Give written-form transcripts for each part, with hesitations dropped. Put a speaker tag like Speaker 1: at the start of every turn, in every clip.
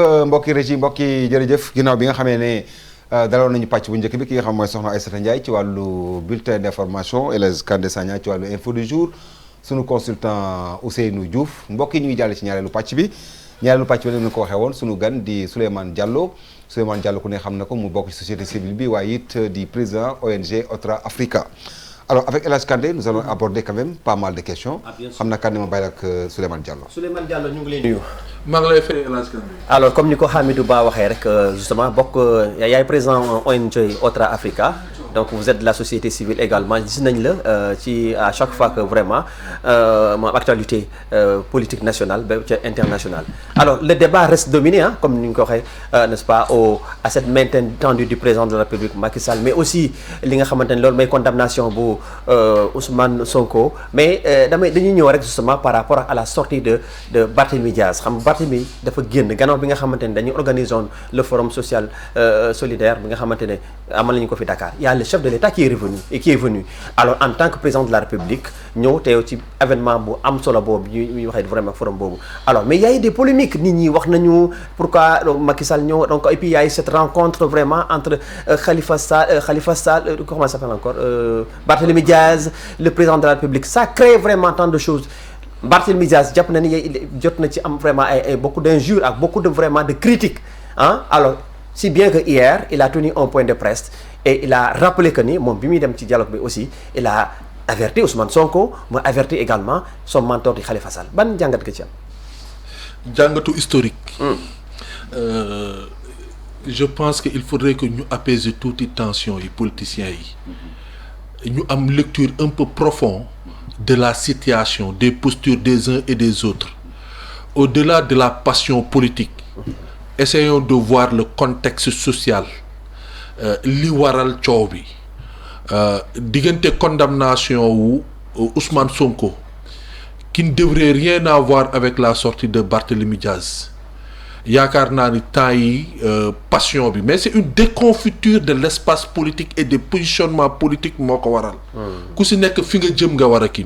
Speaker 1: mbokki régie mbokki jërëjëf ginnaaw bi nga xamee ne daloon nañu pàcc bu njëkk bi ki nga xam mooy soxna Aïssata Ndiaye ci wàllu bulletin d'information El Hadj Kandé Sagna ci wàllu info du jour sunu consultant Ousseynou Diouf mbokk yi ñuy jàll ci ñaareelu pàcc bi ni ko waxee woon sunu gan di Souleymane Diallo ku ne xam na ko mu bokk ci société civile bi waaye it di président ONG Otra Africa. Alors avec El Hadj Kandé nous allons aborder quand même pas mal de questions. xam na Kandé ma bàyyi ak Souleymane Diallo.
Speaker 2: Souleymane Diallo ñu ngi lay nuyu.
Speaker 3: maa ngi lay fay El Hadj Kandé.
Speaker 2: alors comme ni ko Hamidou Ba waxee rek justement yaay président ONG Otra Africa. donc vous êtes de la société civile également gis nañ la ci à chaque fois que vraiment moom actualité politique nationale ba ca internationale. alors le débat reste dominé comme ni ñu ko waxee n'est-ce pas à cette main tendue du président de la République Macky Sall mais aussi li nga xamante ne loolu mooy condamnation bu Ousmane Sonko mais dañuy ñëw rek justement par rapport à la sortie de Barthélémy Diaz xam Barthélémy dafa génn gannaaw bi nga xamante ne dañuy organiser woon le forum social solidaire bi nga xamante ne amal nañu ko fi Dakar. Le chef de l'État qui est venu alors en tant que président de la République ñëw teew ci événement bu am solo boobu ñuy waxee vraiment forum boobu alors mais il y a eu des polémiques nit ñi wax nañu pourquoi Macky Sall ñëw donc et puis il y a eu cette rencontre vraiment entre Khalifa Sall comment ça s'appelle encore Barthélémy Diaz le président de la République ça crée vraiment tant de choses. Barthélémy Diaz jàpp na ni jot na ci am vraiment ay beaucoup d'injures ak beaucoup de vraiment de critiques alors si bien que hier il a tenu un point de presse et il a rappelé que ni moom bi muy dem ci dialogue bi aussi il a averti Ousmane Sonko mu averti également son mentor di Khalifa Sall ban jàngat nga ci am.
Speaker 3: jàngatu historique. Je pense que il faudrait que ñu apaiser tuuti tension yi politiciens yi ñu am lecture un peu profonde de la situation des postures des uns et des autres au-delà de la passion politique. Essayons de voir le contexte social li waral coow bi diggante condamnation wu Ousmane Sonko qui ne devrait rien avoir avec la sortie de Barthélémy Diaz yaakaar naa ni temps yi passion bi mais c'est une déconfiture de l'espace politique et des positionnements politiques moo ko waral ku si nekk fi nga jëm nga war a kii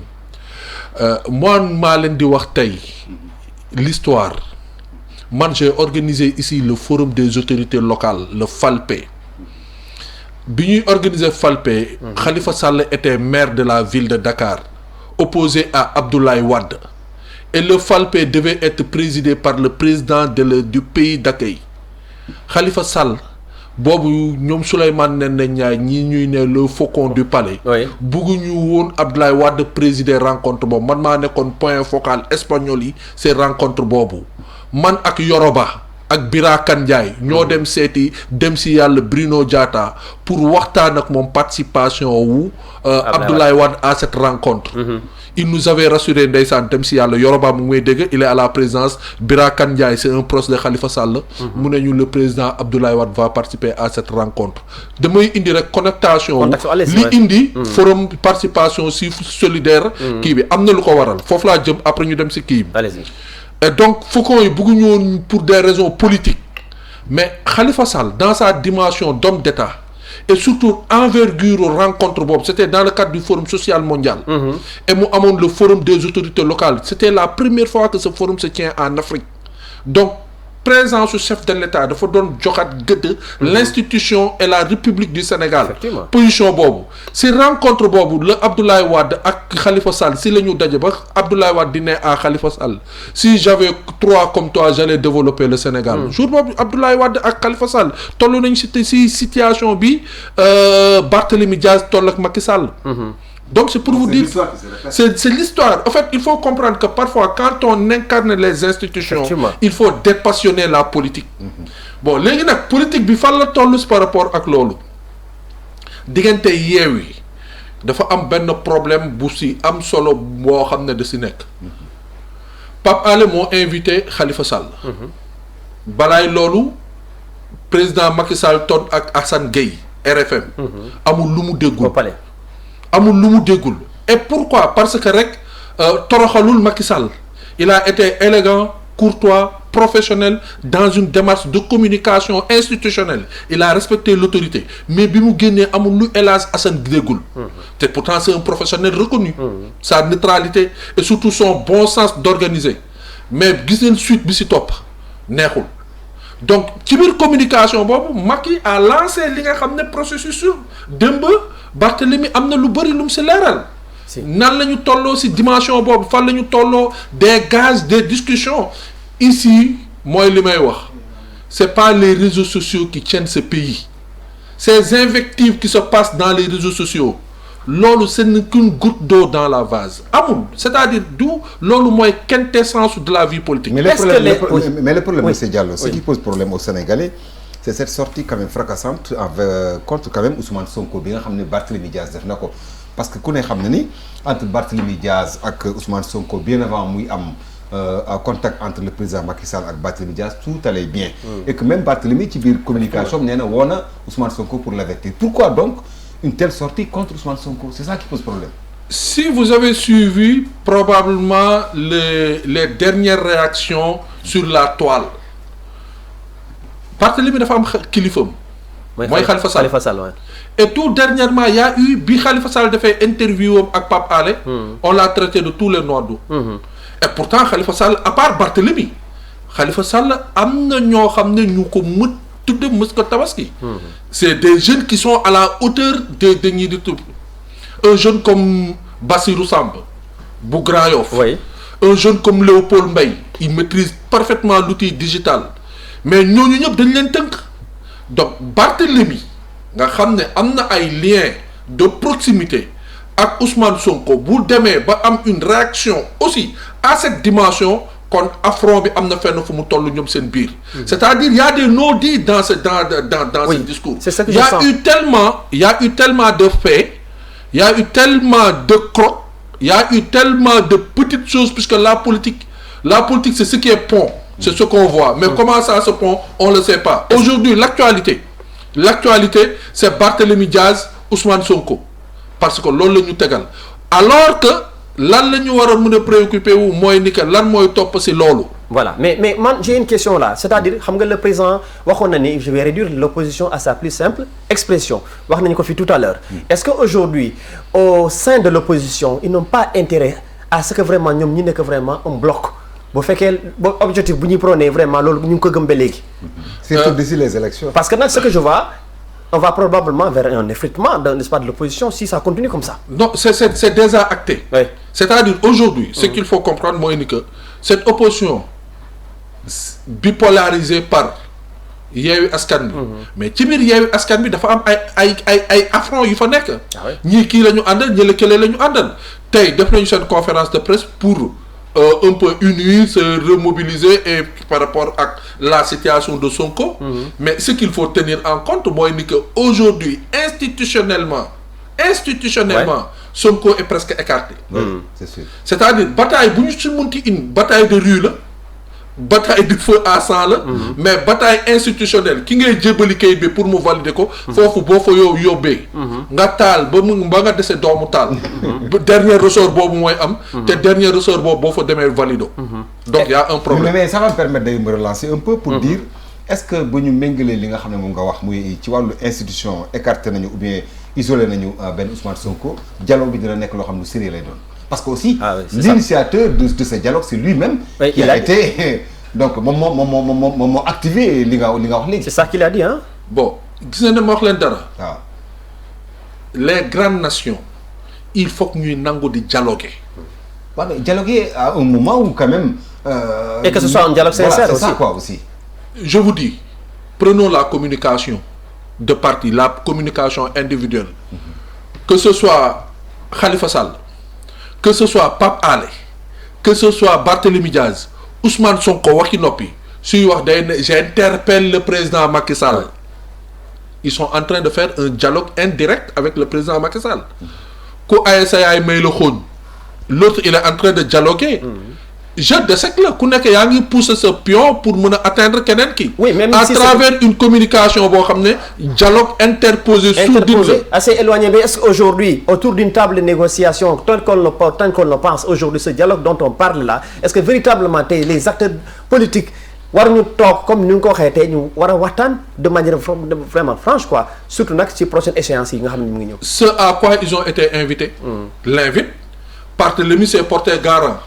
Speaker 3: moi maa leen di wax tey l'histoire man j'ai organisé ici le forum des autorités locales le FALPE bi ñuy organiser FALPE Khalifa Sall était maire de la ville de Dakar opposé à Abdoulaye Wade et le FALPE devait être présidé par le président du pays d'accueil Khalifa Sall boobu ñoom Souleymane Ndéné Ndiaye ñii ñuy ne le faucon du palais bugguñu woon Abdoulaye Wade présider rencontre boobu man maa nekkoon point focal espagnol yi ces rencontre boobu man ak Yoroba ak Bira Kandiaye ñoo dem seeti dem si yàlla Bruno Diatta pour waxtaan ak moom participation wu Abdoulaye Wade à cette rencontre il nous avait rassuré ndeysaan dem si yàlla Yoroba mu ngi may dégg il est à la présidence Bira Kandiaye c'est un proche de Khalifa Sall mu ne ñu le président Abdoulaye Wade va participer à cette rencontre damay indi rek connectation li indi forum participation si solidaire kii bi am na lu ko waral foofu laa jëm après ñu dem si kii bi et donc faucons yi bëgguñu woon pour des raisons politiques mais Khalifa Sall dans sa dimension d'homme d'État et surtout envergure rencontre boobu c'était dans le cadre du forum social mondial et mu amoon le forum des autorités locales c'était la première fois que ce forum se tient en Afrique donc présence su chef de l'État dafa doon joxaat gëdd l'institution et la République du Sénégal position boobu si rencontre boobu la Abdoulaye Wade ak Khalifa Sall si la ñu daje ba Abdoulaye Wade di ne à Khalifa Sall si j'avais 3 comme toi j'allais développer le Sénégal jour boobu Abdoulaye Wade ak Khalifa Sall toll nañ si situation bi Barthélémy Diaz toll ak Macky Sall donc c'est pour vous dire c'est l'histoire en fait il faut comprendre que parfois quand on incarne les institutions il faut dépassionner la politique bon léegi nag politique bi fan la toll par rapport ak loolu diggante Yewwi dafa am benn problème bu si am solo boo xam ne da si nekk Pape Alé moo invité Khalifa Sall balaay loolu président Macky Sall toog ak Assane Gueye RFM amul lu mu déggul amul lu mu déggul et pourquoi parce que rek toroxalul Macky Sall il a été élégant courtois professionnel dans une démarche de communication institutionnelle il a respecté l'autorité mais bi mu génnee amul lu El Hadj Assane déggul te pourtant c'est un professionnel reconnu sa neutralité et surtout son bon sens d'organiser mais gis ngeen suite bi si topp neexul donc ci biir communication boobu Macky a lancé li nga xam ne processus sur démb Barthélemy am na lu bëri lu mu si leeral. nan la ñu tolloo si dimension boobu fan la ñu tolloo des gaz des discussions ici mooy li may wax c'est pas les réseaux sociaux qui tiennent ce pays ces invectives qui se passent dans les réseaux sociaux loolu ce n'est qu'une goutte d'eau dans la vase amul c'est-à-dire du loolu mooy quintessence de la vie politique.
Speaker 1: mais le problème monsieur Diallo ce qui pose problème aux Sénégalais c'est cette sortie quand même fracassante contre quand même Ousmane Sonko bi nga xam ne Barthélémy Diaz def na ko parce que ku ne xam na ni entre Barthélémy Diaz ak Ousmane Sonko bien avant muy am contact entre le président Macky Sall ak Barthélémy Diaz tout allait bien. Et que même Barthélémy ci biir communication nee na woo na Ousmane Sonko pour l'avertir. Pourquoi donc une telle sortie contre Ousmane Sonko? C'est ça qui pose problème.
Speaker 3: Si vous avez suivi probablement les dernières réactions sur la toile Barthélémy dafa am kilifam. mooy Khalifa Sall ouais. Et tout dernièrement il y a eu bi Khalifa Sall dafay interview am ak Pape Alé. On l'a traité de tous les noirs. Et pourtant Khalifa Sall à part Barthélémy Khalifa Sall am na ñoo xam ne ñu ko mët tudde mës ko tabaski. C'est des jeunes qui sont à la hauteur de ñi di tudd un jeune comme Bassirou Samb bu Grand Yoff. Oui. Un jeune comme Léopold Mbaye il maîtrise parfaitement l'outil digital mais ñooñu ñëpp dañ leen tënk donc Barthélémy nga xam ne am na ay liens de proximité ak Ousmane Sonko bu demee ba am une réaction aussi à cette dimension kon affront bi am na fenn fu mu toll ñoom seen biir. C'est-à-dire il y a des non-dits dans ce oui, ce discours. C'est ça que il y a eu tellement de faits, il y a eu tellement de crocs, il y a eu tellement de petites choses puisque la politique c'est ce qui est pont, c'est ce qu'on voit. Mais comment ça se pont, on le sait pas. Aujourd'hui l'actualité c'est Barthélémy Diaz, Ousmane Sonko parce que loolu la ñu tegal alors que lan la ñu war a mën a préoccuper wu mooy ni que lan mooy topp ci loolu.
Speaker 2: Voilà mais man j'ai une question là c'est-à-dire xam nga le président waxoon na ni je vais réduire l'opposition à sa plus simple expression wax nañu ko fi tout à l'heure est-ce que aujourd'hui au sein de l'opposition ils n'ont pas intérêt à ce que vraiment ñoom ñi nekk vraiment un bloc bu fekkee objectif bu ñuy prôné vraiment loolu ñu ngi ko gëm ba léegi.
Speaker 1: surtout d'ici les élections.
Speaker 2: Parce que nag ce que je vois on va probablement vers un effritement n'est-ce pas de l'opposition si ça continue comme ça.
Speaker 3: Non c'est déjà acté. Oui. C'est-à-dire aujourd'hui ce qu'il faut comprendre mooy ni que cette opposition bipolarisée par Yewwi Askan Wi mais ci biir Yewwi Askan Wi dafa am ay affronts yu fa nekk. ñii kii la ñu àndal ñële kële la ñu àndal tey def nañu seen conférence de presse pour un peu unir se remobiliser et par rapport à la situation de Sonko. Mais ce qu'il faut tenir en compte mooy ni que aujourd'hui institutionnellement Sonko est presque écarté.
Speaker 1: C'est sûr.
Speaker 3: C'est-à-dire bataille bu ñu si munti une bataille de rue la bataille de feu à sang la. Mais bataille institutionnelle ki ngay jébbali kayit bi pour mu valider ko. foofu boo fa yóbbee. nga taal ba nga dese doomu taal. Dernier ressort boobu mooy am. te dernier ressort boobu boo fa demee valido. Donc y a un problème.
Speaker 1: mais ça va me permettre de me relancer un peu pour dire est-ce que bu ñu méngalee li nga xam ne moom nga wax muy ci wàllu institution écarté nañu ou bien isolé nañu benn Ousmane Sonko dialogue bi dina nekk loo xam ne sérieux lay doon. Parce que aussi l'initiateur de ce dialogue c'est lui-même qui a été donc moom moo activé li nga wax léegi.
Speaker 2: C'est ça qu'il a dit hein.
Speaker 3: Bon gis nga ne ma wax leen dara.
Speaker 1: waaw
Speaker 3: les grandes nations il faut que ñuy nangu di dialoguer.
Speaker 1: waaw mais dialoguer à un moment où quand même.
Speaker 2: Et que ce soit un dialogue sincère
Speaker 1: voilà,
Speaker 2: aussi.
Speaker 1: C'est ça quoi aussi.
Speaker 3: Je vous dis prenons la communication de parti la communication individuelle. Que ce soit Khalifa Sall. Que ce soit Pape Alé que ce soit Barthélémy Diaz Ousmane Sonko waxi noppi suy wax day ne j'interpelle le président Macky Sall ils sont en train de faire un dialogue indirect avec le président Macky Sall ku ay sa yaay may la xooñ l'autre il est en train de dialoguer jeu d'échec la ku nekk yaa ngi pousser ce pion pour mën a atteindre keneen ki.
Speaker 2: Oui, même
Speaker 3: à
Speaker 2: si
Speaker 3: travers une communication boo xam ne dialogue interposé
Speaker 2: assez éloigné. Mais est-ce qu'aujourd'hui autour d'une table de négociation tant qu'on le pense aujourd'hui ce dialogue dont on parle là est-ce que véritablement tey les acteurs politiques war ñu toog comme ni nga ko waxee tey ñu war a waxtaan de manière vraiment franche quoi surtout nag ci prochaine échéance yi nga xam ne mu ngi ñëw.
Speaker 3: Ce à quoi ils ont été invités. L'invite Barthélémy s'est porté garant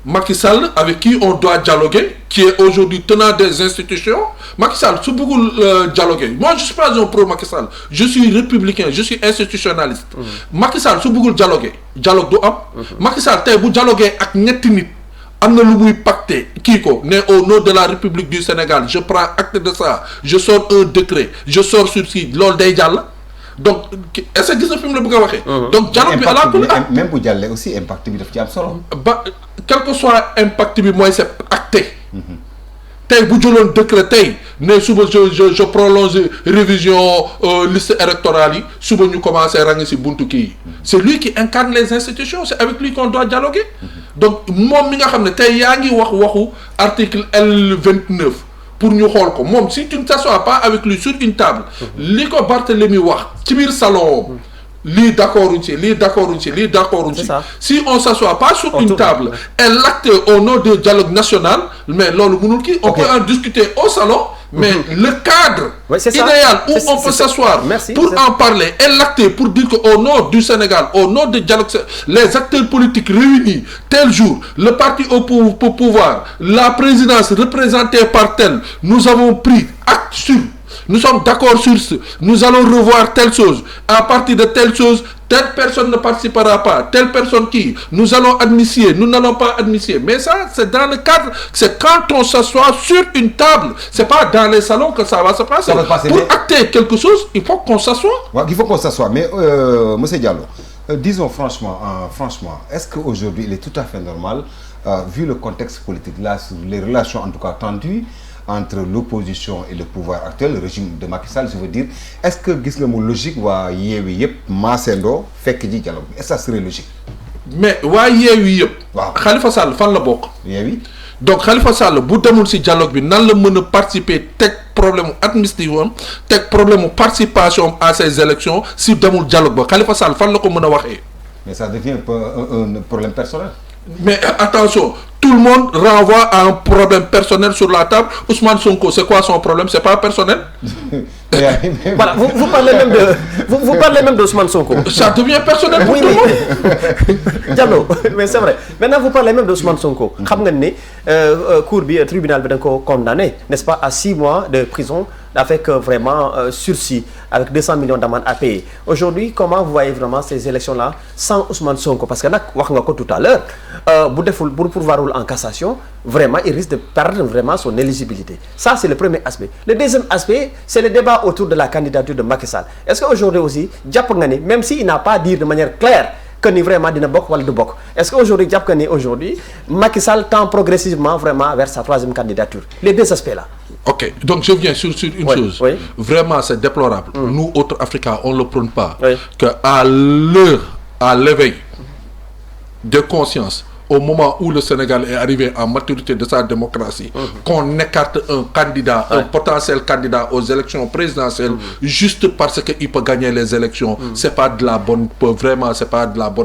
Speaker 3: Macky Sall avec qui on doit dialoguer, qui est aujourd'hui tenant des institutions. Macky Sall su bëggul dialoguer, moi je suis pas un pro Macky Sall, je suis républicain, je suis institutionnaliste. Macky Sall su bëggul dialogue du am. Macky Sall tey bu dialoguer ak ñetti nit am na lu muy pacté kii ko ne au nom de la République du Sénégal je prends acte de ça, je sors un décret, je sors sursis, loolu day jàll. Donc est-ce que gis na fi mu la bëgg a waxee. Donc dialogue bi ala kulli
Speaker 1: même bu jàllee aussi impact bi daf ci am solo.
Speaker 3: ba quel que soit impact bi mooy c'est acté. tey bu jëloon décret tey ne suba je prolonge révision liste électorale yi suba ñu commencé rang ci buntu kii yi. C'est lui qui incarne les institutions, c'est avec lui qu'on doit dialoguer. Donc moom mi nga xam ne tey yaa ngi waxu article L29. pour ñu xool ko moom si tu ne t'assois pas avec lui sur une table li ko Barthélémy wax ci biir salon lii d'accorduñ ci lii d'accorduñ ci lii d'accorduñ ci si on s'assoit pas sur une table et l'acte au nom du dialogue national mais loolu mënul kii on peut en discuter au salon mais le cadre idéal où on peut s'asseoir pour en parler et l'acter pour dire que au nom du Sénégal au nom du dialogue les acteurs politiques réunis tel jour le parti au pouvoir la présidence représentée par tel nous avons pris acte sur nous sommes d'accord sur ce nous allons revoir telle chose à partir de telle chose telle personne ne participera pas telle personne qui nous allons admissier nous n'allons pas admissier mais ça c'est dans le cadre c'est quand on s'assoit sur une table c'est pas dans les salons que ça va se passer pour acter quelque chose il faut qu'on s'assoie
Speaker 1: il faut qu'on s'assoie mais monsieur Diallo disons franchement est-ce qu'aujourd'hui il est tout à fait normal vu le contexte politique là sur les relations en tout cas tendues entre l'opposition et le pouvoir actuel le régime de Macky Sall je veux dire est-ce que gis nga mu logique waa Yewwi yëpp maasandoo fekk ji dialogue bi est-ce que ça serait logique.
Speaker 3: mais waa Yewwi yëpp.
Speaker 1: waaw
Speaker 3: Khalifa Sall fan la bokk.
Speaker 1: Yewwi.
Speaker 3: donc Khalifa Sall bu demul ci dialogue bi nan la mën a participer teg problème administratif am teg problème participation à ces élections si demul dialogue ba Khalifa Sall fan la ko mën a waxee.
Speaker 1: mais ça devient un problème personnel.
Speaker 3: mais attention tout le monde renvoie à un problème personnel sur la table Ousmane Sonko c'est quoi son problème c'est pas personnel.
Speaker 2: Voilà vous parlez même de vous parlez même d'Ousmane Sonko.
Speaker 3: Ça devient personnel pour tout le monde.
Speaker 2: Diallo mais c'est vrai maintenant vous parlez même d'Ousmane Sonko. xam nga ni cour bi tribunal bi da nga ko condamné n'est-ce pas à 6 mois de prison avec vraiment sursis avec 200 millions d'amende à payer aujourd'hui comment vous voyez vraiment ces élections-là sans Ousmane Sonko parce que nag wax nga ko tout à l'heure bu deful bu pourvoirul en cassation vraiment il risque de perdre vraiment son éligibilité ça c'est le premier aspect le deuxième aspect c'est le débat autour de la candidature de Macky Sall est-ce que aujourd'hui aussi jàpp nga ni même si il n'a pas dit de manière claire que ni vraiment dina bokk wala du bokk est-ce que aujourd'hui jàpp nga ni aujourd'hui Macky Sall tend progressivement vraiment vers sa troisième candidature les deux aspects-là.
Speaker 3: Ok donc je viens sur une chose. Oui. Vraiment c'est déplorable. Nous autres Africains on le prône pas. Que à l'éveil de conscience au moment où le Sénégal est arrivé en maturité de sa démocratie qu'on écarte un candidat un potentiel candidat aux élections présidentielles juste parce que il peut gagner les élections c'est pas de la bonne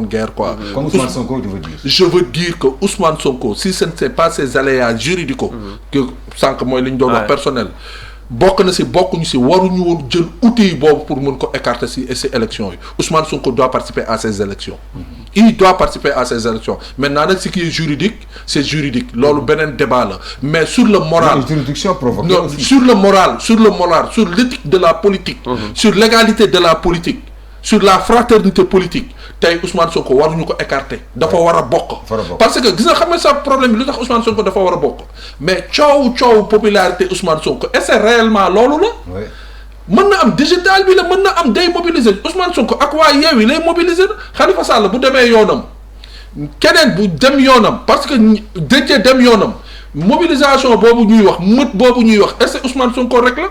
Speaker 3: guerre quoi.
Speaker 1: Comme Ousmane Sonko tu veux dire.
Speaker 3: Je veux dire que Ousmane Sonko si ce n'est pas ces aléas juridicaux que sànq mooy li ñu doon wax personnel bokk na si bokkuñu si waruñu woon jël outil boobu pour mën ko écarter si ces élections yi Ousmane Sonko doit participer à ces élections il doit participer à ces élections maintenant nag ce qui est juridique c'est juridique loolu beneen débat la mais sur le moral
Speaker 1: juridiction provoquée aussi.
Speaker 3: sur le moral sur l'éthique de la politique sur l'égalité de la politique sur la fraternité politique tey Ousmane Sonko waruñu ko écarter dafa war a bokk parce que gis nga xam nga sa problème bi lu tax Ousmane Sonko dafa war a bokk mais coow popularité Ousmane Sonko est-ce réellement loolu la mën na am digital bi la mën na am day mobiliser Ousmane Sonko ak waa Yewwi lay mobiliser Khalifa Sall bu demee yoonam keneen bu dem yoonam parce que Déthié dem yoonam mobilisation boobu ñuy wax mët boobu ñuy wax est-ce que Ousmane Sonko rek la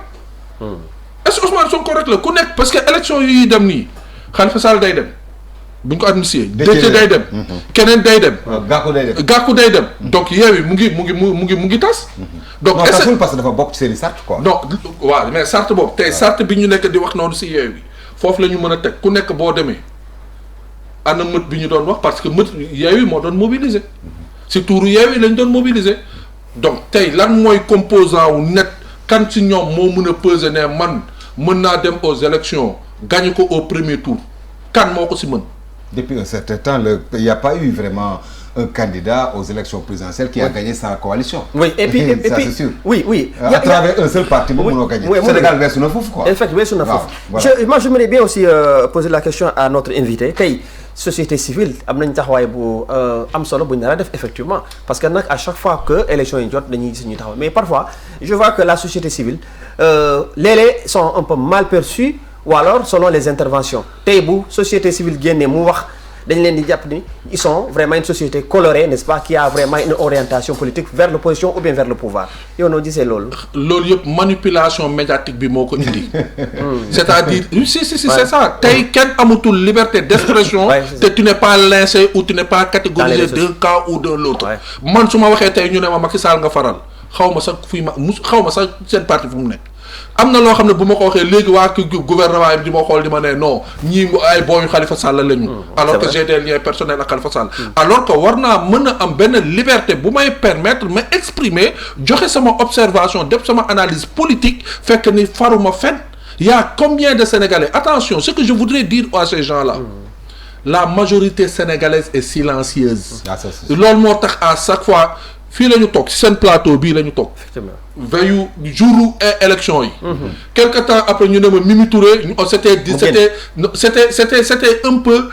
Speaker 3: est-ce que Ousmane Sonko rek la ku nekk parce que élection yi dem nii Khalifa Sall day dem bu ñu ko administré Déthié day dem keneen day dem Gakou day dem donc Yewwi mu ngi tas donc
Speaker 1: est-ce que parce que dafa bokk ci seen i sart quoi
Speaker 3: non waaw mais sart boobu tey sart bi ñu nekk di wax noonu si Yewwi foofu la ñu mën a teg ku nekk boo demee ana mët bi ñu doon wax parce que mët Yewwi moo doon mobiliser si tuuru Yewwi lañ doon mobiliser donc tey lan mooy composant wu net kan si ñoom moo mën a peser ne man mën naa dem aux élections gagner ko au premier tour kan moo ko si mën.
Speaker 1: Depuis un certain temps il n'y a pas eu vraiment un candidat aux élections présidentielles qui a gagné sa coalition.
Speaker 2: Oui, et puis
Speaker 1: c'est sûr.
Speaker 2: Oui.
Speaker 1: À travers un seul parti, vous n'avez gagné. Sénégal weesu na foofu quoi.
Speaker 2: Effectivement, weesu na foofu. Moi, je voudrais bien aussi poser la question à notre invité. Tey société civile am nañ taxawaay bu am solo bu ñu nar a def effectivement parce que nag à chaque fois que élection yi jot dañuy gis ñu taxaw mais parfois je vois que la société civile léeg-léeg sont un peu mal perçus ou alors selon les interventions tey bu société civile génnee mu wax dañ leen di jàpp ni ils sont vraiment une société colorée n'est-ce pas qui a vraiment une orientation politique vers l'opposition ou bien vers le pouvoir yow noo gisee loolu.
Speaker 3: loolu yëpp manipulation médiatique bi moo ko indi. c'est-à-dire si c'est ça tey kenn amatul liberté d'expression. te tu n'es pas lynché ou tu n'es pas catégorisé d'un camp ou de l'autre. man su ma waxee tey ñu ne ma Macky Sall nga faral xaw ma sax xaw ma sax seen parti fu mu nekk. am na loo xam ne bu ma ko waxee léegi waa gouvernement bi di ma xool di ma ne non ñii ay booyu Khalifa Sall lañu. alors que j'ai des liens personnels ak Khalifa Sall. alors que war naa mën a am benn liberté bu may permettre ma exprimer joxe sama observation def sama analyse politique fekk ni faruma fen y a combien de Sénégalais attention ce que je voudrais dire à ces gens-là. La majorité sénégalaise est silencieuse. loolu moo tax à chaque fois. fii la ñu toog ci seen plateau bii la ñu toog. veillu jouru élection yi. quelque temps après ñu ne ma Mimi Touré c'était un peu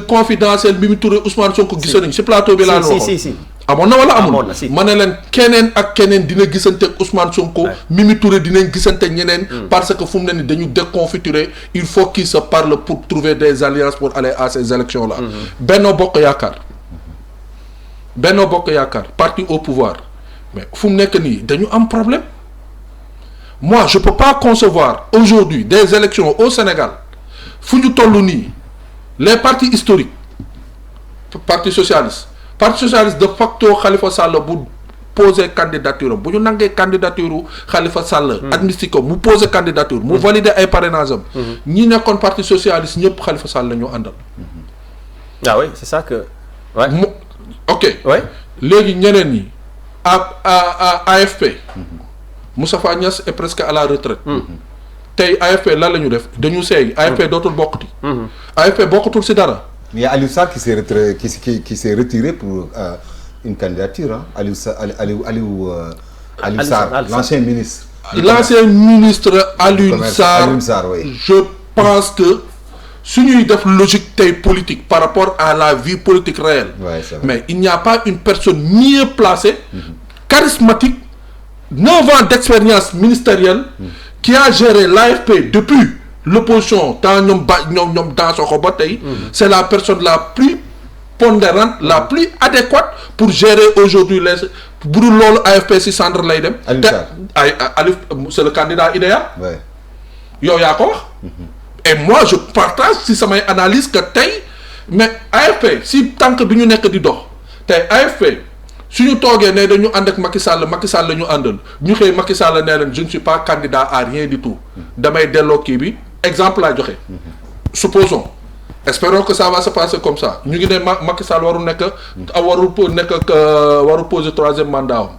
Speaker 3: confidentiel Mimi Touré Ousmane Sonko gisoon nañu ci plateau bi laa waxoon. amoon na wala amul ma ne leen keneen ak keneen dina gisante ak Ousmane Sonko. Mimi Touré dinañ gisante ak ñeneen. parce que fu mu ne nii dañu déconfiturer il faut qu'ils se parlent pour trouver des alliances pour aller à ces élections là. Benno Bokk Yaakaar parti au pouvoir mais fu mu nekk nii dañu am problème moi je peux pas concevoir aujourd'hui des élections au Sénégal fu ñu toll nii les partis historiques parti socialiste de facto Khalifa Sall bu poser candidature bu ñu nangee candidature Khalifa Sall admissible ko mu poser candidature mu valider ay parrainage am ñi nekkoon parti socialiste ñëpp Khalifa Sall la ñu àndal.
Speaker 2: Ah oui c'est ça que ouais.
Speaker 3: Ok. Ouais. léegi ñeneen ñi AFP. Moustapha Niasse est presque à la retraite. tey AFP lan la ñu def dañu seey AFP dootul bokkati. AFP bokkatul ci dara.
Speaker 1: Il y a Aliou Sarr qui s'est retiré pour une candidature hein. Aliou Sarr l'ancien ministre.
Speaker 3: L'ancien ministre Aliou Sarr
Speaker 1: oui.
Speaker 3: Je pense que su ñuy def logique tey politique par rapport à la vie politique réelle.
Speaker 1: Ouais,
Speaker 3: mais il n'y a pas une personne mieux placée, charismatique, 9 ans d'expérience ministérielle, qui a géré l'AFP depuis l'opposition tant ñoom dans son combat tey. C'est la personne la plus pondérante, la plus adéquate pour gérer aujourd'hui les bu dul loolu AFP si centre lay dem. Aliou c'est le candidat idéal. yow yaa ko wax. Et moi je partage ci samay analyse que tey mais AFP si tànk bi ñu nekk di dox tey AFP suñu toogee ne dañu ànd ak Macky Sall la ñu àndal ñu xëy Macky Sall nee leen je ne suis pas candidat à rien du tout damay delloo kii bi exemple laa joxe. Supposons espérons que ça va se passer comme ça ñu ngi ne Macky Sall warul poser troisième mandat am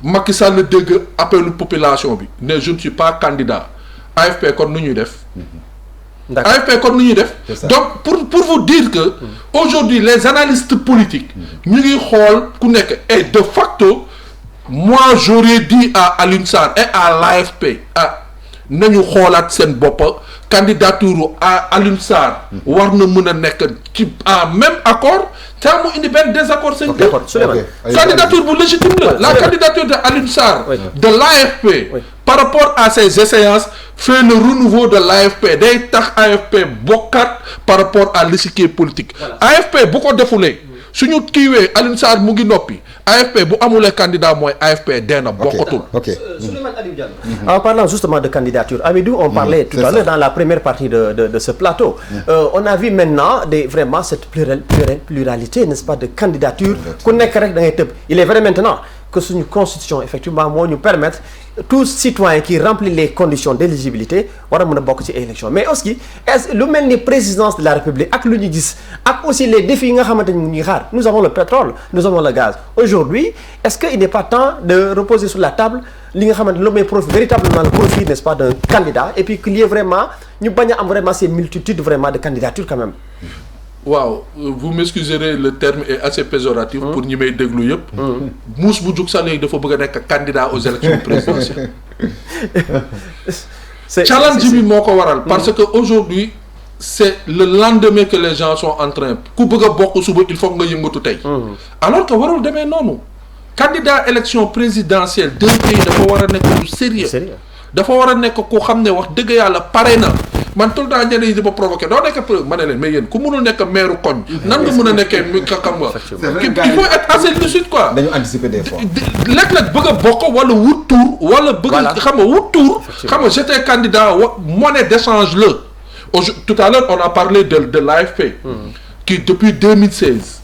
Speaker 3: Macky Sall dégg appelu population bi ne je ne suis pas candidat AFP kon nu ñuy def. AFP comme ni ñuy def donc pour vous dire que aujourd'hui les analystes politiques ñu ngi xool ku nekk et de facto moi j'aurais dit à Aliou Sarr et à l'AFP nañu xoolaat seen bopp candidature à Aliou Sarr war na mën a nekk ci en même accord te mu indi benn désaccord seen candidature bu légitime la candidature de Aliou Sarr de l'AFP par rapport à ces échéances fait le renouveau de l'AFP day tax AFP bokkaat par rapport à l'échiquier politique AFP bu ko defulee suñu kiiwee Aliou Sarr mu ngi noppi AFP bu amulee candidat mooy AFP dee na bokkatul.
Speaker 2: Souleymane Aliou Diallo. En parlant justement de candidature Amidou on parlait tout à l'heure dans la première partie de ce plateau. On a vu maintenant vraiment cette pluralité n'est-ce pas de candidature ku nekk rek da ngay tëb il est vrai maintenant que suñu constitution effectivement moo ñu permettre tout citoyen qui remplit les conditions d'éligibilité war a mën a bokk ci élection mais aussi est-ce lu mel ni présidence de la République ak lu ñu gis ak aussi les défis yi nga xamante ni ñuy xaar nous avons le pétrole nous avons le gaz aujourd'hui est-ce que il n'est pas temps de reposer sur la table li nga xamante lu may profit véritablement le profit n'est-ce pas d'un candidat et puis qu'il y ait vraiment ñu bañ a am vraiment ces multitudes vraiment de candidatures quand même.
Speaker 3: waaw vous m'excuserez le terme est assez péjoratif pour ñi may déglu yëpp. muus bu jug sax léegi dafa bëgg a nekk candidat aux élections présidentielles. challenge bi moo ko waral. parce que aujourd'hui c'est le lendemain que les gens sont en train ku bëgg a bokk suba il faut nga yëngatu tey. alors que warul demee noonu. candidat élection présidentielle d'un pays dafa war a nekk lu sérieux dafa war a nekk ku xam ne wax dëgg yàlla pare na man tout le temps ñeneen yi di ma provoqué doo nekk ma ne leen mais yéen ku mënul nekk maire koñ nan nga mën a nekkee xam nga il faut être assez lucide quoi
Speaker 1: dañu anticiper des fois
Speaker 3: léeg-léeg bëgg a bokk wala wut tour wala bëgg xam nga wut tour xam nga j'étais candidat monnaie d'échange la tout à l'heure on a parlé de l'AFP qui depuis 2016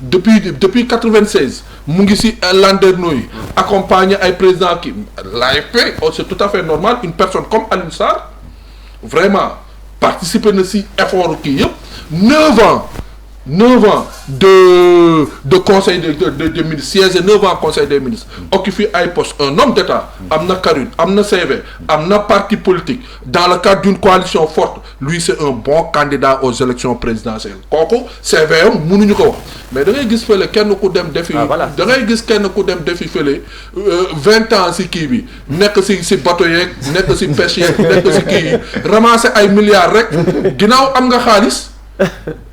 Speaker 3: depuis 96 mu ngi ci landerneau yi accompagner ay présidents qui l'AFP c'est tout à fait normal une personne comme Alioune Sarr vraiment participer na ci effort kii yëpp 9 ans de conseil de ministres siège 9 ans conseil des ministres occupé ay poste un homme d'État am na carrure am na CV am na parti politique dans le cadre d'une coalition forte lui c'est un bon candidat aux élections présidentielles kooku CV am mënuñu ko wax mais da ngay gis fële kenn ku dem defi da ngay gis kenn ku dem defi fële 20 ans ci kii bi nekk ci bateau yeeg nekk ci pêche yeeg nekk ci kii yi ramasser ay milliards rek ginnaaw am nga xaalis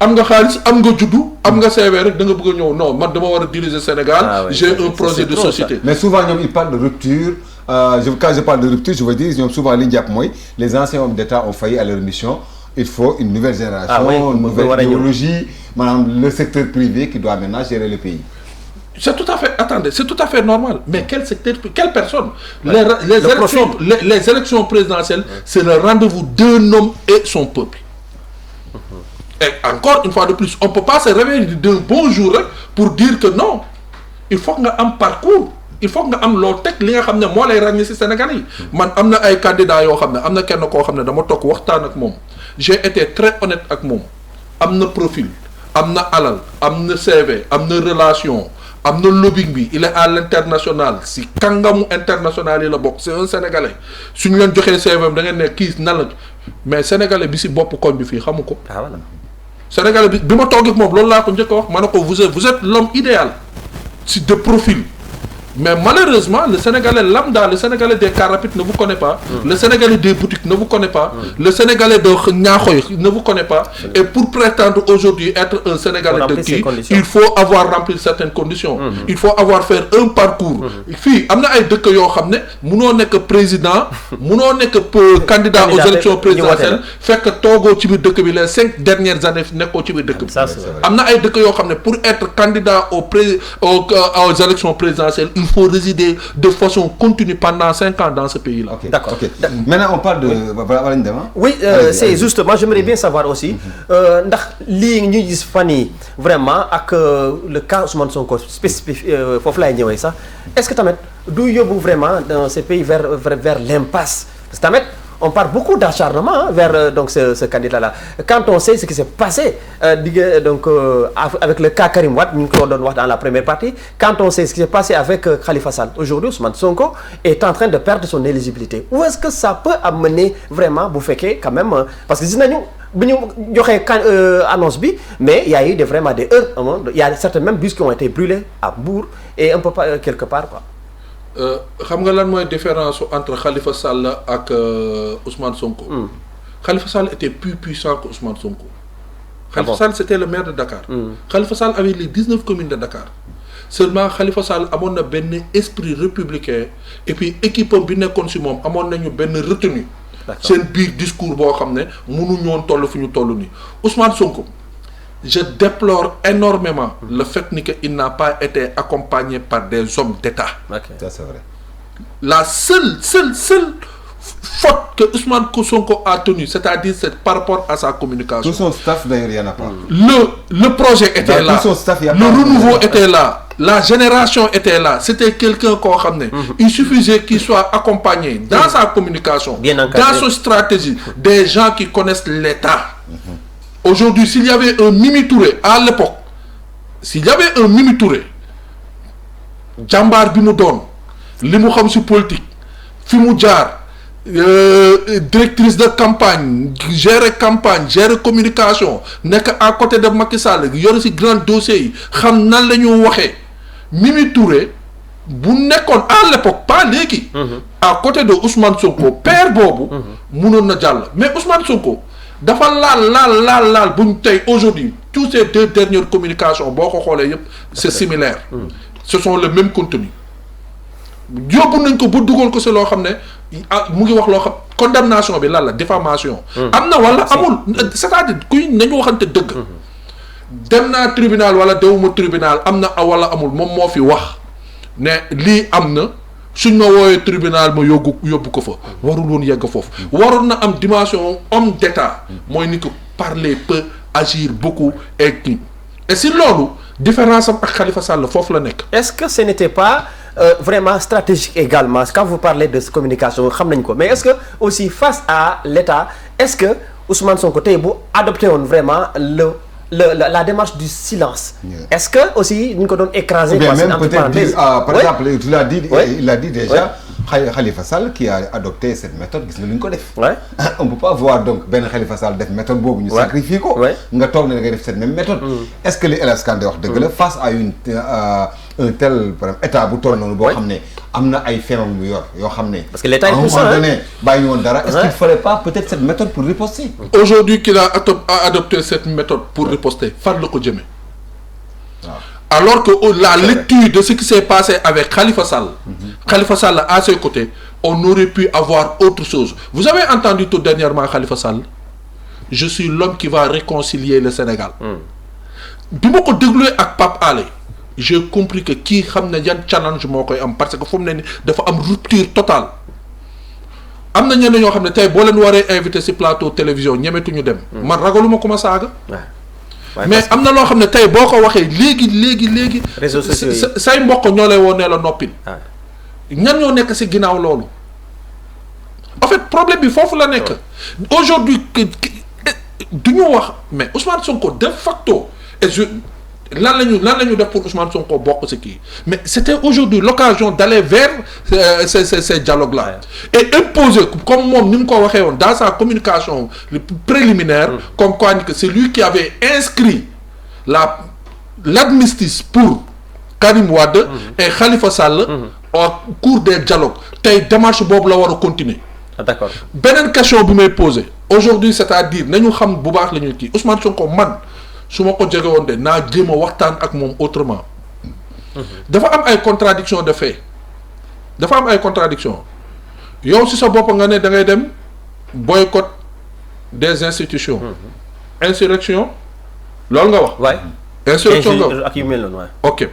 Speaker 3: am nga juddu am nga CV rek da nga bëgg a ñëw non man dama war a diriger Sénégal j'ai un projet de société
Speaker 1: mais souvent ñoom ils parlent de rupture quand je parle de rupture je veux dire ñoom souvent li ñu jàpp mooy les anciens hommes d'État ont failli à leur mission il faut une nouvelle génération une nouvelle idéologie maanaam le secteur privé qui doit maintenant gérer le pays.
Speaker 3: C'est tout à fait normal mais quel secteur quelle personne les élections présidentielles c'est le rendez-vous d'un homme et son peuple. Et encore une fois de plus on peut pas se réveiller d'un bon jour rek pour dire que non il faut nga am parcours il faut nga am loo teg li nga xam ne moo lay ràññee ci Sénégal yi man am na ay candidats yoo xam ne am na kenn koo xam ne dama toog waxtaan ak moom j'ai été très honnête ak moom am na profil am na alal am na CV am na relation am na lobbying bi il est à l'international ci kàngamu international yi la bokk c'est un Sénégalais suñu leen joxee CV am da ngeen ne kii nan la mais Sénégalais bi ci bopp koñ bi fii xamu ko. Sénégalais bi ma toog ak moom loolu laa ko njëkk a wax ma ne ko vous êtes l'homme idéal si de profil mais malheureusement le Sénégalais lambda le Sénégalais des cars rapides ne vous connaît pas. Le Sénégalais des boutiques ne vous connaît pas. Le Sénégalais de Niakhoy ne vous connaît pas. Et pour prétendre aujourd'hui être un Sénégalais de qui il faut avoir rempli certaines conditions. Il faut avoir fait un parcours. fii am na ay dëkk yoo xam ne munoo nekk président munoo nekk candidat aux élections présidentielles fekk toogoo ci biir dëkk bi les 5 dernières années nekkoo ci biir dëkk bi. am na ay dëkk yoo xam ne pour être candidat aux élections présidentielles il faut résider de façon continue pendant 5 ans dans ce pays-là.
Speaker 1: Okay. D'accord. Okay. Maintenant on parle de
Speaker 2: oui c'est justement j'aimerais bien savoir aussi ndax lii ñuy gis fan yi vraiment ak le cas Ousmane Sonko spécifique foofu laay ñëwee sax est-ce que tamit du yóbbu vraiment dans ces pays vers l'impasse parce que tamit on parle beaucoup d'acharnement vers donc ce candidat-là quand on sait ce qui s'est passé donc avec le cas Karim Wade ñu ngi ko doon wax dans la première partie quand on sait ce qui s'est passé avec Khalifa Sall aujourd'hui Ousmane Sonko est en train de perdre son éligibilité où est-ce que ça peut amener vraiment bu fekkee quand même parce que gis nañu bi ñu joxee annonce bi mais il y a eu vraiment des heurts il y a certains même bus qui ont été brûlés à Mbour et un peu quelque part quoi.
Speaker 3: xam nga lan mooy différence entre Khalifa Sall ak Ousmane Sonko. Khalifa Sall était plus puissant que Ousmane Sonko. Khalifa Sall c'était le maire de Dakar. Khalifa Sall avait les 19 communes de Dakar. Seulement Khalifa Sall amoon na benn esprit républicain et puis équipe bi nekkoon ci moom amoon nañu benn retenue. seen biir discours boo xam ne mënuñu woon toll fi ñu toll nii Ousmane Sonko. Je déplore énormément le fait que il n'a pas été accompagné par des hommes d'État.
Speaker 1: Okay. Ça c'est vrai.
Speaker 3: La seule faute que Ousmane Sonko a tenue, c'est-à-dire c'est par rapport à sa communication.
Speaker 1: Tout son staff d'ailleurs il y en a pas.
Speaker 3: Le projet était là.
Speaker 1: Tout son staff, il y a
Speaker 3: le renouveau était là. La génération était là. C'était quelqu'un qu'on ramenait. Il suffisait qu'il soit accompagné dans sa communication, dans sa stratégie, des gens qui connaissent l'État. Aujourd'hui, s'il y avait un Mimi Touré à l'époque, jàmbaar bi mu doon li mu xam ci politique fi mu jaar directrice de campagne gérer communication nekk à côté de Macky Sall yore ci grand dossier yi xam nan la ñu waxee Mimi Touré bu nekkoon à l'époque pas léegi. à côté de Ousmane Sonko père boobu. mënoon na jàll mais Ousmane Sonko dafa laal buñ tey aujourd'hui tous ces 2 dernières communications boo ko xoolee yëpp c'est similaire. ce sont le même contenu. yóbbu nañ ko bu dugal ko si loo xam ne mu ngi wax loo xam condamnation bi lan la diffamation am na wala amul c'est-à-dire kuy nañu waxante dëgg. dem naa tribunal wala dewuma tribunal am na wala amul moom moo fi wax ne lii am na suñ ma woowee tribunal ma yóbbu ko fa warul woon yegg foofu waroon na am dimension homme d'état mooy ni ko parler peu agir beaucoup et si loolu différence am ak Khalifa Sall foofu la nekk.
Speaker 2: est-ce que ce n'était pas vraiment stratégique également quand vous parlez de communication xam nañ ko mais est-ce que aussi face à l'État est-ce que Ousmane Sonko tey bu adopté woon vraiment la démarche du silence. Est-ce que aussi ñu ko doon écraser.
Speaker 1: Ou bien même peut-être dire, par exemple tu l'as dit. Il a dit déjà. Khalifa Sall qui a adopté cette méthode gis nga lu ñu ko def. On peut pas voir donc benn Khalifa Sall def méthode boobu ñu sacrifier ko. nga toog ne da ngay def cette même méthode. est-ce que li El Hadj Kandé wax dëgg la face à un tel par exemple état bu toll noonu boo xam ne am na ay phénomènes yu yor yoo xam ne.
Speaker 2: parce que l'état est
Speaker 1: puissant, à un moment donné bàyyi woon dara. est-ce qu'il fallait pas peut-être cette méthode pour riposter.
Speaker 3: Aujourd'hui qu'il a adopté cette méthode pour riposter fan la ko jëmee. Alors que la lecture de ce qui s'est passé avec Khalifa Sall, Khalifa Sall à ses côtés, on aurait pu avoir autre chose. Vous avez entendu tout dernièrement Khalifa Sall, je suis l'homme qui va réconcilier le Sénégal. Bi ma ko déglu ak Pape Alé, j'ai compris que kii xam ne yan challenge moo koy am parce que fu mu ne ni dafa am rupture totale. Am na ñenn ñoo xam ne tey boo leen waree invité ci plateau télévision ñemetuñu dem. Man ragaluma ko ma saaga. Mais am na loo xam ne tey boo ko waxee léegi.
Speaker 2: réseaux sociaux yi
Speaker 3: say mbokk ñoo lay woo nee la noppil. ñan ñoo nekk ci ginnaaw loolu. En fait problème bi foofu la nekk. Aujourd'hui du ñu wax mais Ousmane Sonko de facto et je lan la ñu def pour Ousmane Sonko bokk ci kii mais c'était aujourd'hui l'occasion d'aller vers ces dialogues là. Et imposer comme moom ni mu ko waxee woon dans sa communication préliminaire. comme quoi que c'est lui qui avait inscrit l'amnistie pour Karim Wade. et Khalifa Sall. au cours des dialogues tey démarche boobu la war a continuer.
Speaker 2: D'accord.
Speaker 3: Beneen question bi may poser aujourd'hui c'est-à-dire nañu xam bu baax la ñuy kii Ousmane Sonko man su ma ko jege woon de naa jéem a waxtaan ak moom autrement. dafa am ay contradiction de fait dafa am ay contradiction yow si sa bopp nga ne da ngay dem boycott des institutions. insurrection loolu nga wax.
Speaker 2: waay
Speaker 3: insurrection nga wax
Speaker 2: ak yu mel noonu waay.
Speaker 3: ok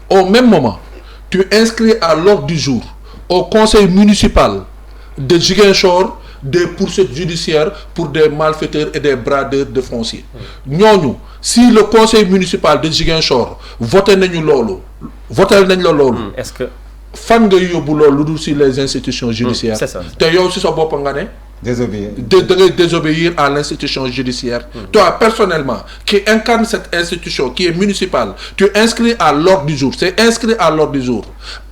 Speaker 3: au même moment tu inscris à l'ordre du jour au conseil municipal de Ziguinchor des poursuites judiciaires pour des malfaiteurs et des bradeurs de foncier. ñooñu si le conseil municipal de Ziguinchor voté nañu loolu voté nañ la loolu.
Speaker 2: est-ce que.
Speaker 3: fan nga yóbbu loolu lu dul si les institutions judiciaires.
Speaker 2: c'est ça
Speaker 3: te yow si sa bopp nga ne.
Speaker 1: désobéir
Speaker 3: da ngay désobéir à l'institution judiciaire. Toi personnellement qui incarne cette institution qui est municipale tu inscris à l'ordre du jour c'est inscrit à l'ordre du jour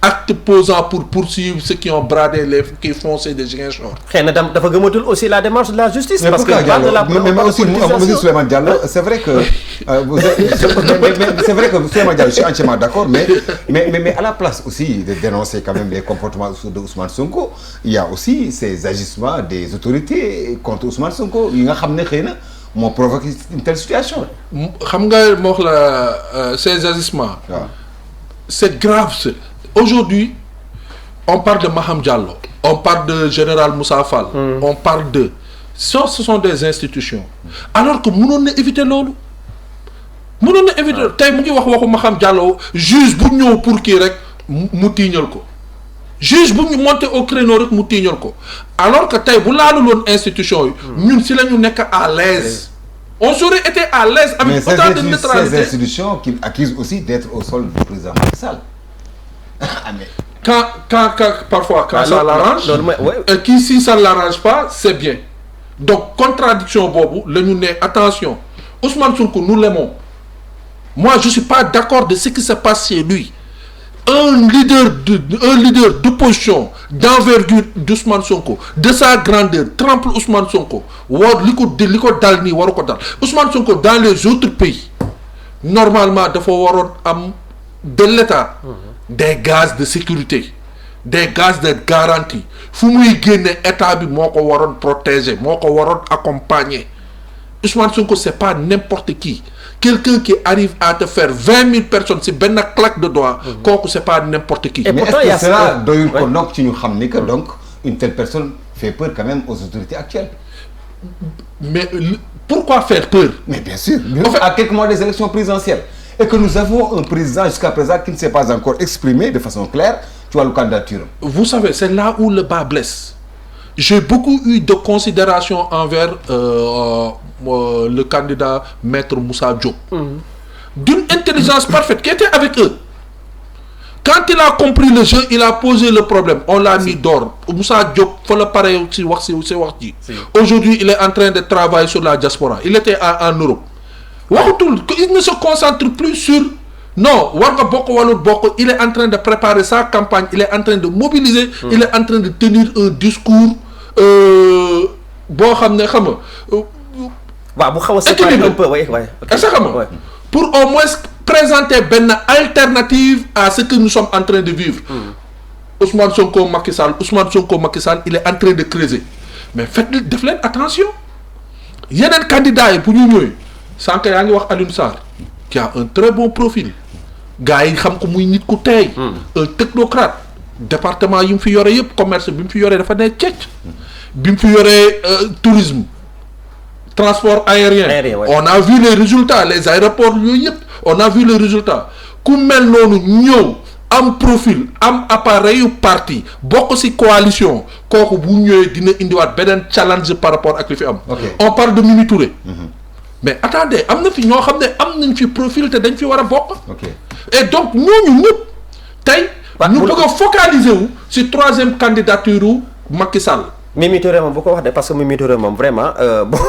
Speaker 3: acte posant pour poursuivre ceux qui ont bradé les qui foncé de Ziguinchor.
Speaker 2: xëy na dafa gëmatul aussi la démarche de la justice.
Speaker 1: mais
Speaker 2: parce que
Speaker 1: Diallo,
Speaker 2: de la
Speaker 1: mais aussi monsieur Souleymane Diallo c'est vrai que c'est vrai que Souleymane Diallo je suis entièrement d'accord mais à la place aussi de dénoncer quand même les comportements de Ousmane Sonko il y a aussi ces agissements des autorités contre Ousmane Sonko yi nga xam ne xëy na moo provoqué une telle situation.
Speaker 3: xam nga moo wax la ces agissements. c'est grave. Aujourd'hui on parle de Maham Diallo on parle de général Moussa Fall. on parle de ce sont des institutions. alors que mënoon na éviter loolu. mënoon na éviter tey mu ngi waxu Maham Diallo juge bu ñëw pour kii rek mu tiiñal ko. juge bu ñu monter au créneau rek mu tiiñal ko alors que tey bu laaluloon institution yi. ñun si la ñu nekk à l'aise on serait été à l'aise avec autant de neutralité.
Speaker 1: Ces institutions qui accusent aussi d'être au sol du président Macky Sall.
Speaker 3: Quand parfois quand ça l'arrange et qui si ça l'arrange pas c'est bien donc contradiction boobu la ñu ne attention Ousmane Sonko nous l'aimons moi je suis pas d'accord de ce qui se passe chez lui un leader d'opposition d'envergure d'Ousmane Sonko, de sa grandeur, trempe Ousmane Sonko, li ko dal nii waru ko dal Ousmane Sonko dans les autres pays normalement dafa waroon am de l'État des gaz de sécurité, des gaz de garantie fu muy génne état bi moo ko waroon protéger, moo ko waroon accompagner. Ousmane Sonko c'est pas n'importe qui. Quelqu'un qui arrive à te faire 20 000 personnes c'est benn claque de doigts. kooku c'est pas n'importe qui.
Speaker 2: Et
Speaker 1: mais
Speaker 2: pourtant,
Speaker 1: est-ce que cela doyul ko
Speaker 2: ouais.
Speaker 1: donc ci ñu xam ni que donc une telle personne fait peur quand même aux autorités actuelles.
Speaker 3: Mais pourquoi faire peur?
Speaker 1: Mais bien sûr,
Speaker 3: En fait,
Speaker 1: à quelques mois des élections présidentielles et que nous avons un président jusqu'à présent qui ne s'est pas encore exprimé de façon claire ci wàllu candidature.
Speaker 3: Vous savez, c'est là où le bas blesse. J'ai beaucoup eu de considération envers le candidat Maître Moussa Diop. D'une intelligence parfaite qui était avec eux. Quand il a compris le jeu, il a posé le problème. On l'a mis dehors. Moussa Diop, il faut le pareil aussi. Aujourd'hui, il est en train de travailler sur la diaspora. Il était en Europe. Il ne se concentre plus sur... Non, il est en train de préparer sa campagne. Il est en train de mobiliser. Il est en train de tenir un discours... pour au moins présenter une alternative à ce que nous sommes en train de vivre. Ousmane Sonko Macky Sall, il est en train de creuser. Mais faites attention. Il y a un candidat pour nous, sans qu'il y ait Alioune Sarr, qui a un très bon profil. Gars, il sait un technocrate. Département, il y a commerce, il y a tourisme, transport aérien.
Speaker 2: Ouais.
Speaker 3: On a vu les résultats, les aéroports, on a vu les résultats. Comme nous am profil, am appareil parti, beaucoup de coalition, quand vous avez challenge par rapport à ce que on parle de Mimi Touré. Mais attendez, nous avons un profil de et donc nous pouvons focaliser sur la troisième candidature Macky Sall.
Speaker 2: Mimi Touré moom bu ko wax de parce que Mimi Touré moom vraiment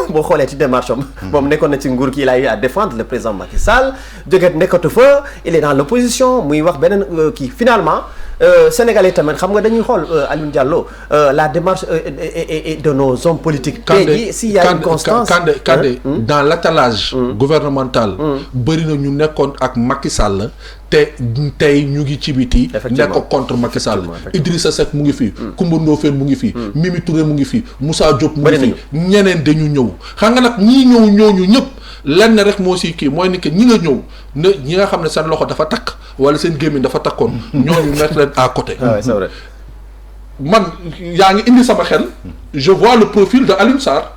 Speaker 2: boo xoolee ci démarche am moom nekkoon na ci nguur gi il a eu à défendre le président Macky Sall jóge nekkatu fa il est dans l'opposition muy wax beneen kii finalement Sénégalais tamit xam nga dañuy xool Alioune Diallo la démarche de nos hommes politiques. tey jii s'il y a une constance
Speaker 3: Kandé dans l'attelage gouvernemental bëri na ñu nekkoon ak Macky Sall te tey ñu ngi ci biti nekk contre Macky Sall. Idrissa Seck mu ngi fi. Coumba Ndoffène mu ngi fi. Mimi Touré mu ngi fi. Moussa Diop mu ngi fi. ñeneen dañu ñëw xam nga nag ñii ñooñu ñëpp lenn rek moo si kii mooy ni que ñi nga ñëw ne ñi nga xam ne seen loxo dafa takk wala seen gémmiñ dafa takkoon ñooñu mettre leen à côté.
Speaker 2: c'est vrai.
Speaker 3: Man yaa ngi indi sama xel je vois le profil de Alioune Sarr.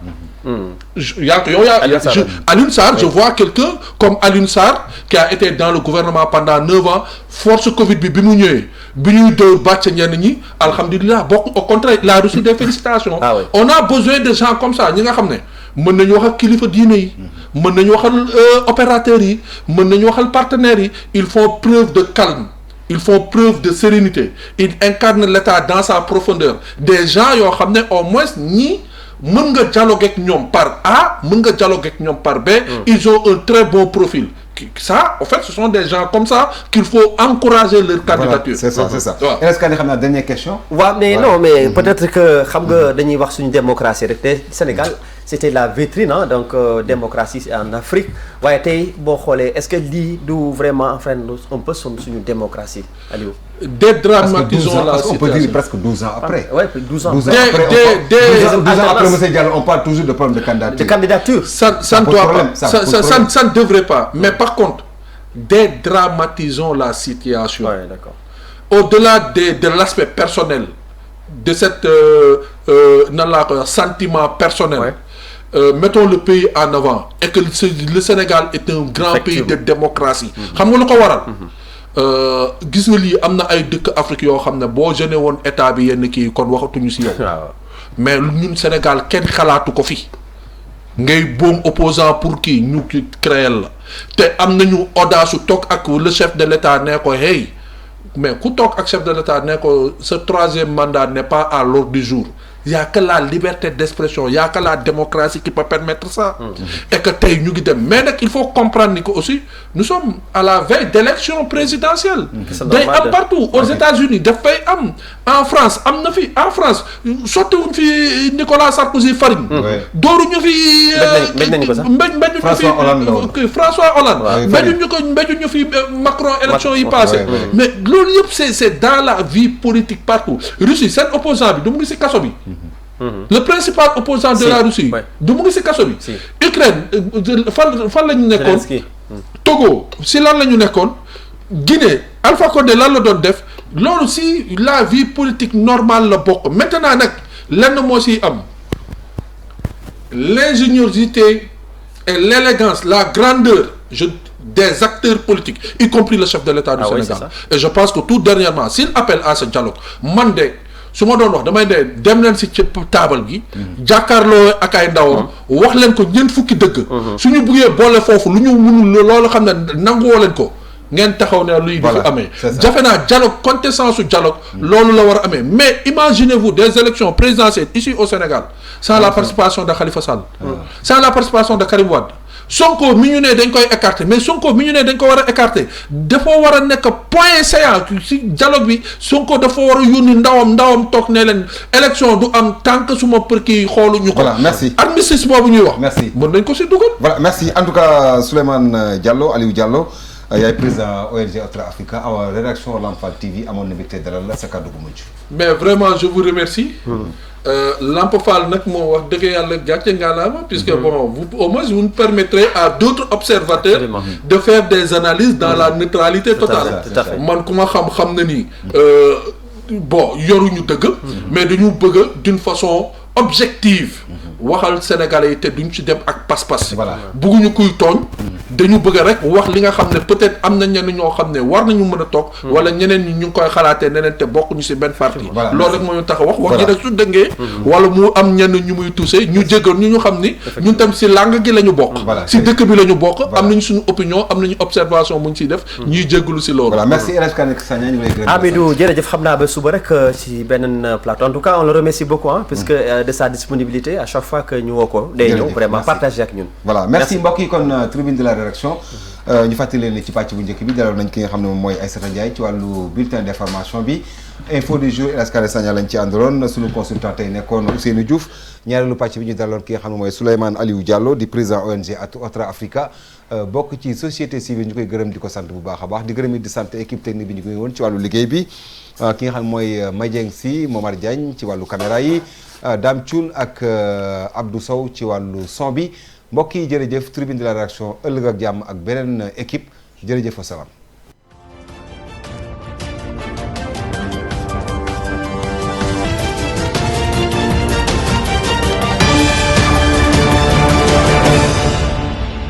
Speaker 3: Alioune Sarr, je vois quelqu'un comme Alioune Sarr qui a été dans le gouvernement pendant 9 ans force Covid bi mu ñëwee bi ñuy dóor bàcc ñenn ñi alhamdulilah au contraire il a reçu des félicitations. On a besoin de gens comme ça ñi nga xam ne mën nañu wax ak kilifa diine yi mën nañu waxal opérateurs yi mën nañu waxal partenaires yi ils font preuve de calme. Ils font preuve de sérénité. Ils incarnent l'État dans sa profondeur. Des gens yoo xam ne au moins ñi mën nga dialoguer ak ñoom par A mën nga dialoguer ak ñoom par B. Ils ont un très bon profil. Ça, en fait, ce sont des gens comme ça qu'il faut encourager leur candidature.
Speaker 1: C'est ça. Est-ce qu'il y a une dernière question?
Speaker 2: Mais non, mais peut-être que xam nga dañuy wax suñu démocratie rek te Sénégal c'était la vitrine donc démocratie en Afrique waaye tey boo xoolee est-ce que lii du vraiment enfin un peu suñu démocratie Aliou.
Speaker 3: Dédramatisons la situation.
Speaker 1: On peut dire presque 12 ans après.
Speaker 2: Ouais, 12 ans.
Speaker 1: 12 ans après, monsieur Diallo, on parle toujours de problème de candidature.
Speaker 2: De candidature.
Speaker 3: Ça ne devrait pas. Mais par contre, dédramatisons la situation.
Speaker 2: Ouais, d'accord.
Speaker 3: Au-delà de l'aspect personnel, de cette sentiment personnel.
Speaker 2: Ouais.
Speaker 3: Mettons le pays en avant et que le Sénégal est un grand pays de démocratie. Xam nga lu ko waral. Gis nga lii am na ay dëkk Afrique yoo xam ne boo jeune woon état bi yenn kii kon waxatuñu si yow. Mais ñun Sénégal kenn xalaatu ko fi. ngay boom opposant pour kii ñu créer la te am nañu audace toog ak le chef de l'État ne ko hey mais ku toog ak chef de l'État ne ko ce troisième mandat n'est pas à l'ordre du jour y a que la liberté d'expression, y a que la démocratie qui peut permettre ça. Et que tey ñu ngi dem mais nag il faut comprendre ni que aussi nous sommes à la veille d'élection présidentielle. day am partout aux États-Unis dafay am en France am na fi en France sottiwuñ fi Nicolas Sarkozy farine. dooruñu fi.
Speaker 2: mbéj nañu ko sax
Speaker 3: mbéj fi François Hollande. mbéjuñu fi Macron élection yi passé mais loolu yëpp c'est dans la vie politique partout Russie seen opposant bi du mu ngi ci kaso bi. le principal opposant de la Russie du mu ngi ci kaso bi. Ukraine fan la ñu nekkoon. Togo si lan la ñu nekkoon. Guinée Alpha Condé lan la doon def loolu si la vie politique normale la bokk maintenant nag lenn moo siy am l'ingéniosité et l'élégance la grandeur des acteurs politiques y compris le chef de l'État du Sénégal et je pense que tout dernièrement s'il appelle à ce dialogue man de su ma doon wax damay de dem leen si ci taabal gi jàkkaarloo ak ay ndawam wax leen ko ñeent fukki dëgg suñu buggee boole foofu lu ñu mënul loolu xam ne nanguwoo leen ko ngeen taxaw ne luy di fi amee jafe naa dialogue quintessence su dialogue loolu la war a amee mais imaginez-vous des élections présidentielles ici au Sénégal sans la participation de Khalifa Sall sans la participation de Karim Wade Sonko mi ñu ne dañ koy écarter mais Sonko mi ñu ne dañ ko war a écarter dafa war a nekk point saillant ci dialogue bi Sonko dafa war a yónni ndawam toog ne leen élection du am tant que suma për kii xooluñu ko.
Speaker 1: voilà merci
Speaker 3: armistice boobu ñuy wax.
Speaker 1: merci
Speaker 3: mën nañ ko si dugal.
Speaker 1: voilà merci en tout cas Souleymane Diallo Aliou Diallo yaay président ONG Otra Africa awa rédaction Lamfal TV amoon na mbégte dalal la sa kàddu gu mujj.
Speaker 3: mais vraiment je vous remercie. Lamp Fall nag moo wax dëgg yàlla gàcce ngalaama puisque bon vous au moins vous nous permettrez à d'autres observateurs de faire des analyses dans la neutralité totale man ku ma xam na ni bon yoruñu dëgg mais dañu bëgg d'une façon objective waxal sénégalais yi te duñ ci dem ak pas-pas bëgguñu kuy tooñ dañu bëgg rek wax li nga xam ne peut-être am na ñenn ñoo xam ne war nañu mën a toog wala ñeneen ñi ñu ngi koy xalaatee neneen te bokkuñu ci benn parti loolu rek moo ñu tax a wax ji rek su dëngee wala mu am ñenn ñu muy touché ñu jéggal ñu xam ni ñun tam ci langue gi la ñu bokk ci dëkk bi la ñu bokk am nañu suñu opinion am nañu observation mu ñu ciy def ñuy jéggalu ci loolu
Speaker 1: merci El Hadj Kane Sagna ñu ngi lay gërëm
Speaker 2: Amidou jërëjëf xam naa ba suba rek ci beneen plateau en tout cas on le remercie beaucoup puisque de sa disponibilité à chaque fois que ñu woo ko day ñëw vraiment partager ak ñun
Speaker 1: voilà merci mbokk yi kon tribune de la rédaction ñu fàttali leen ni ci pàcc bu njëkk bi dalal nañ ki nga xam ne moom mooy Aïssata Ndiaye ci wàllu bulletin d'information bi info du jour El Hadj Kane Sagna lañ ci àndaloon suñu consultant tey nekkoon Ousseynou Diouf ñaareelu pàcc bi ñu dalaloon ki nga xam ne mooy Souleymane Aliou Diallo di président ONG Otra Africa bokk ci société civile ñu koy gërëm di ko sant bu baax a baax di gërëm it di sant équipe technique bi ñu koy woon ci wàllu liggéey bi ki nga xam ne mooy Madieng Sy Momar Diagne ci wàllu caméra yi Dame Thioune ak Abdou Sow ci wàllu son bi mbokk yi jërëjëf tribune de la rédaction ëllëg ak jàmm ak beneen équipe jërëjëf wa salaam